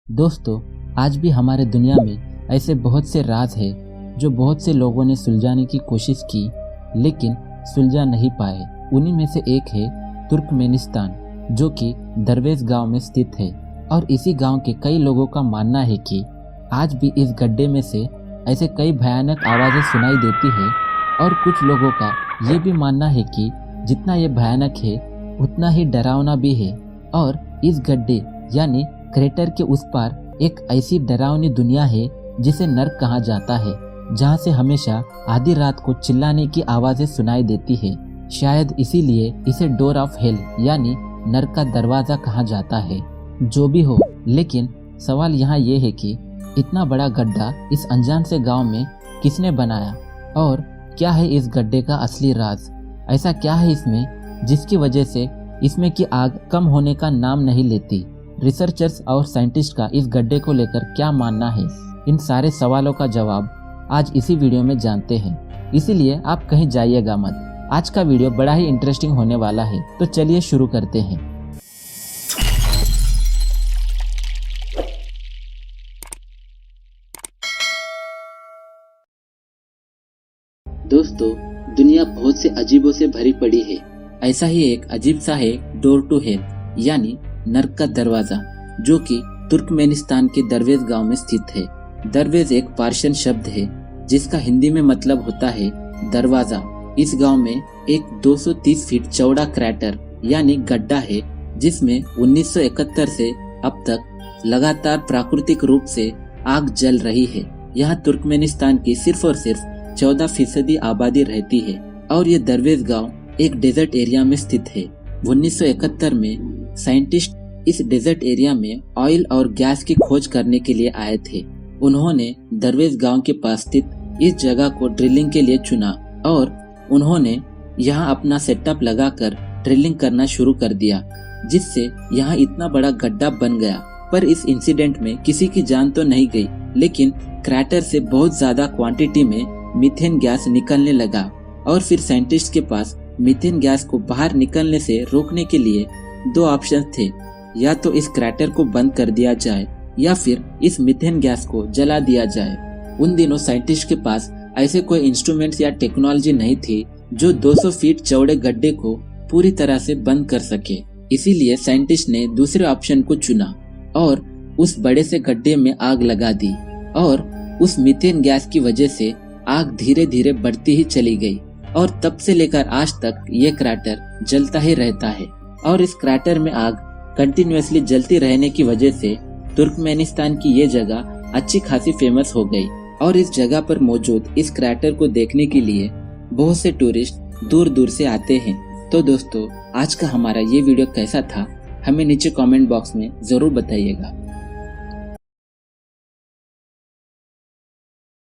दोस्तों, आज भी हमारे दुनिया में ऐसे बहुत से राज हैं जो बहुत से लोगों ने सुलझाने की कोशिश की लेकिन सुलझा नहीं पाए। उन्हीं में से एक है तुर्कमेनिस्तान, जो कि दरवेश गांव में स्थित है। और इसी गांव के कई लोगों का मानना है कि आज भी इस गड्ढे में से ऐसे कई भयानक आवाज़ें सुनाई देती है। और कुछ लोगों का ये भी मानना है कि जितना ये भयानक है उतना ही डरावना भी है। और इस गड्ढे यानी क्रेटर के उस पार एक ऐसी डरावनी दुनिया है जिसे नर्क कहा जाता है, जहाँ से हमेशा आधी रात को चिल्लाने की आवाज़ें सुनाई देती है। शायद इसीलिए इसे डोर ऑफ हेल यानी नर्क का दरवाज़ा कहा जाता है। जो भी हो, लेकिन सवाल यहाँ ये है कि इतना बड़ा गड्ढा इस अनजान से गांव में किसने बनाया और क्या है इस गड्ढे का असली राज। ऐसा क्या है इसमें जिसकी वजह से इसमें की आग कम होने का नाम नहीं लेती। रिसर्चर्स और साइंटिस्ट का इस गड्ढे को लेकर क्या मानना है, इन सारे सवालों का जवाब आज इसी वीडियो में जानते हैं। इसीलिए आप कहीं जाइएगा मत। आज का वीडियो बड़ा ही इंटरेस्टिंग होने वाला है, तो चलिए शुरू करते हैं। दोस्तों, दुनिया बहुत से अजीबों से भरी पड़ी है। ऐसा ही एक अजीब सा है डोर टू हेल यानी नर्क का दरवाजा, जो कि तुर्कमेनिस्तान के दरवेश गांव में स्थित है। दरवेश एक पार्शियन शब्द है जिसका हिंदी में मतलब होता है दरवाजा। इस गांव में एक 230 फीट चौड़ा क्रैटर यानी गड्ढा है, जिसमें 1971 से अब तक लगातार प्राकृतिक रूप से आग जल रही है। यहाँ तुर्कमेनिस्तान की सिर्फ और सिर्फ 14% आबादी रहती है और ये दरवेश गांव एक डेजर्ट एरिया में स्थित है। 1971 में साइंटिस्ट इस डेजर्ट एरिया में ऑयल और गैस की खोज करने के लिए आए थे। उन्होंने दरवेश गांव के पास स्थित इस जगह को ड्रिलिंग के लिए चुना और उन्होंने यहाँ अपना सेटअप लगाकर ड्रिलिंग करना शुरू कर दिया, जिससे यहाँ इतना बड़ा गड्ढा बन गया। पर इस इंसिडेंट में किसी की जान तो नहीं गई, लेकिन क्रैटर से बहुत ज्यादा क्वांटिटी में मीथेन गैस निकलने लगा। और फिर साइंटिस्ट के पास मीथेन गैस को बाहर निकलने से रोकने के लिए दो ऑप्शन थे, या तो इस क्रैटर को बंद कर दिया जाए या फिर इस मीथेन गैस को जला दिया जाए। उन दिनों साइंटिस्ट के पास ऐसे कोई इंस्ट्रूमेंट्स या टेक्नोलॉजी नहीं थी जो 200 फीट चौड़े गड्ढे को पूरी तरह से बंद कर सके। इसीलिए साइंटिस्ट ने दूसरे ऑप्शन को चुना और उस बड़े से गड्ढे में आग लगा दी। और उस मीथेन गैस की वजह से आग धीरे धीरे बढ़ती ही चली गई और तब से लेकर आज तक ये क्रैटर जलता ही रहता है। और इस क्रैटर में आग कंटिन्यूअसली जलती रहने की वजह से तुर्कमेनिस्तान की ये जगह अच्छी खासी फेमस हो गई। और इस जगह पर मौजूद इस क्रैटर को देखने के लिए बहुत से टूरिस्ट दूर दूर से आते हैं। तो दोस्तों, आज का हमारा ये वीडियो कैसा था, हमें नीचे कमेंट बॉक्स में जरूर बताइएगा।